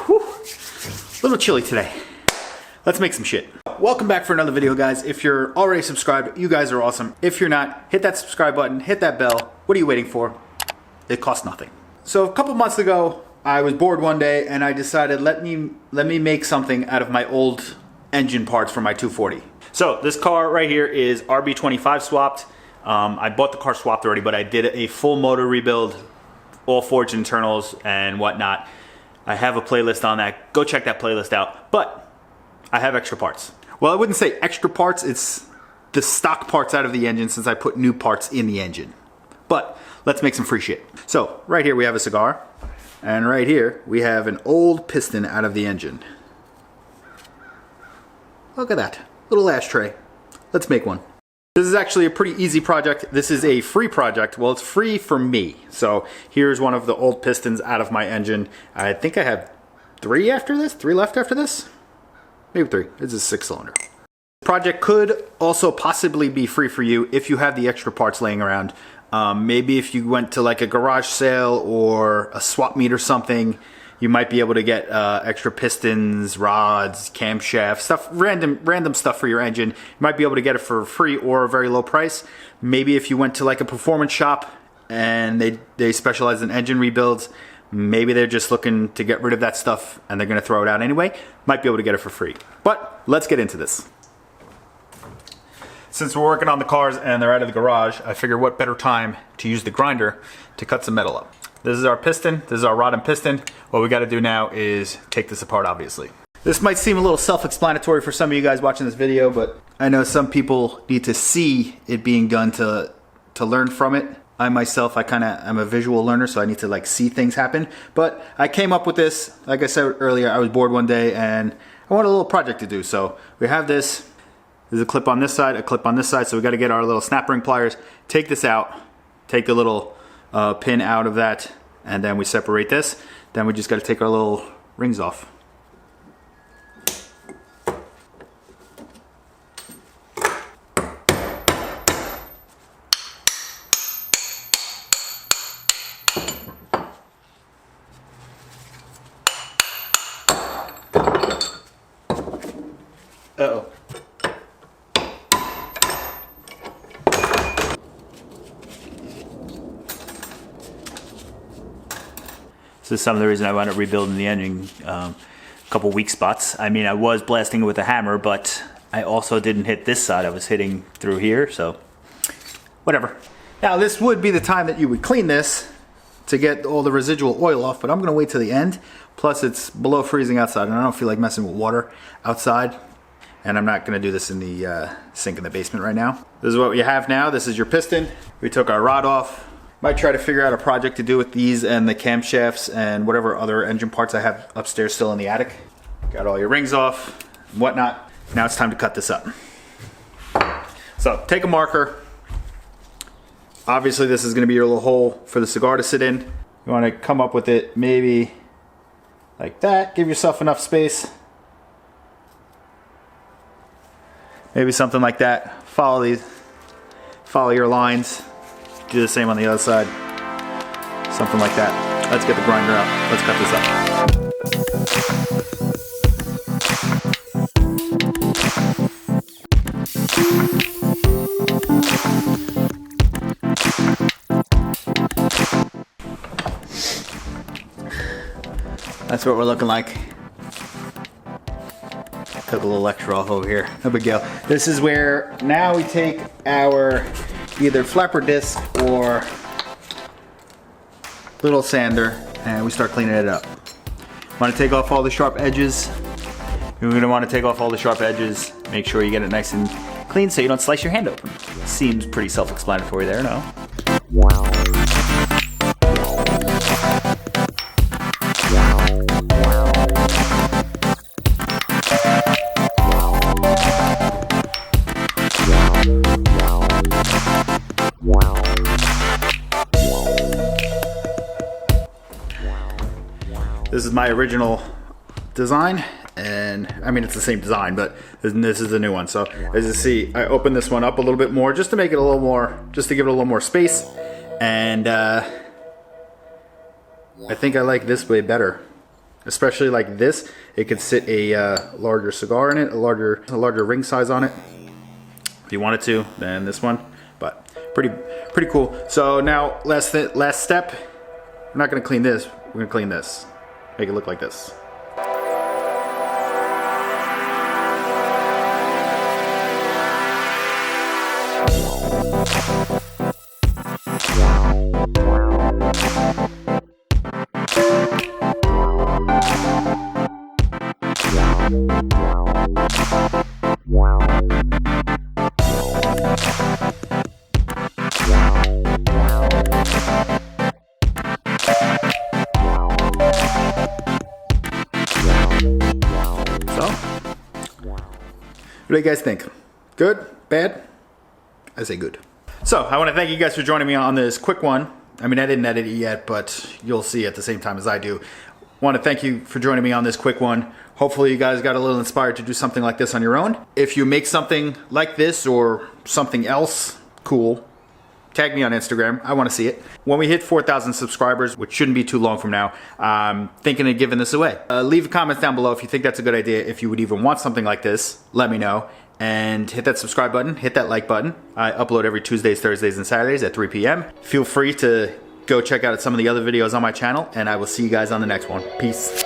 Whew. A little chilly today. Let's make some shit. Welcome back for another video, guys. If you're already subscribed, you guys are awesome. If you're not, hit that subscribe button, hit that bell. What are you waiting for? It costs nothing. So a couple months ago, I was bored one day and I decided let me make something out of my old engine parts for my 240. So this car right here is RB25 swapped. I bought the car swapped already, but I did a full motor rebuild, all forged internals and whatnot. I have a playlist on that. Go check that playlist out. But I have extra parts. Well, I wouldn't say extra parts. It's the stock parts out of the engine since I put new parts in the engine. But let's make some free shit. So right here we have a cigar. And right here we have an old piston out of the engine. Look at that. Little ashtray. Let's make one. This is actually a pretty easy project. This is a free project. Well, it's free for me. So here's one of the old pistons out of my engine. I think I have 3 after this. 3 left after this. Maybe 3. It's a 6-cylinder. The project could also possibly be free for you if you have the extra parts laying around. Maybe if you went to like a garage sale or a swap meet or something, you might be able to get extra pistons, rods, camshafts, stuff, random stuff for your engine. You might be able to get it for free or a very low price. Maybe if you went to like a performance shop and they specialize in engine rebuilds, maybe they're just looking to get rid of that stuff and they're going to throw it out anyway. Might be able to get it for free. But let's get into this. Since we're working on the cars and they're out of the garage, I figure what better time to use the grinder to cut some metal up. This is our piston. This is our rod and piston. What we got to do now is take this apart, obviously. This might seem a little self-explanatory for some of you guys watching this video, but I know some people need to see it being done to learn from it. I myself, I'm a visual learner, so I need to like see things happen. But I came up with this, like I said earlier, I was bored one day and I wanted a little project to do. So we have this. There's a clip on this side, a clip on this side. So we got to get our little snap ring pliers, take this out, take the little pin out of that, and then we separate this. Then we just got to take our little rings off. Uh-oh. This is some of the reason I wound up rebuilding the engine, a couple weak spots. I mean, I was blasting it with a hammer, but I also didn't hit this side. I was hitting through here, so whatever. Now, this would be the time that you would clean this to get all the residual oil off, but I'm going to wait till the end. Plus, it's below freezing outside, and I don't feel like messing with water outside. And I'm not going to do this in the sink in the basement right now. This is what we have now. This is your piston. We took our rod off. Might try to figure out a project to do with these and the camshafts and whatever other engine parts I have upstairs still in the attic. Got all your rings off and whatnot. Now it's time to cut this up. So take a marker. Obviously this is going to be your little hole for the cigar to sit in. You want to come up with it maybe like that. Give yourself enough space. Maybe something like that. Follow your lines. Do the same on the other side. Something like that. Let's get the grinder out. Let's cut this up. That's what we're looking like. Took a little extra off over here. No big deal. This is where now we take our either flapper disc or little sander and we start cleaning it up. Want to take off all the sharp edges. You're going to want to take off all the sharp edges. Make sure you get it nice and clean so you don't slice your hand open. Seems pretty self-explanatory there, no? This is my original design, and I mean it's the same design, but this is the new one. So as you see, I opened this one up a little bit more just to make it a little more, just to give it a little more space. And I think I like this way better. Especially like this, it could sit a larger cigar in it, a larger ring size on it. If you wanted to, then this one. But pretty cool. So now last step, we're not gonna clean this, we're gonna clean this. Make it look like this. So, what do you guys think? Good? Bad? I say good. So, I want to thank you guys for joining me on this quick one. I mean, I didn't edit it yet, but you'll see at the same time as I do. Want to thank you for joining me on this quick one. Hopefully you guys got a little inspired to do something like this on your own. If you make something like this or something else cool, tag me on Instagram. I want to see it. When we hit 4,000 subscribers, which shouldn't be too long from now, I'm thinking of giving this away. Leave a comment down below if you think that's a good idea. If you would even want something like this, let me know. And hit that subscribe button, hit that like button. I upload every Tuesdays, Thursdays, and Saturdays at 3 p.m. Feel free to go check out some of the other videos on my channel, and I will see you guys on the next one. Peace.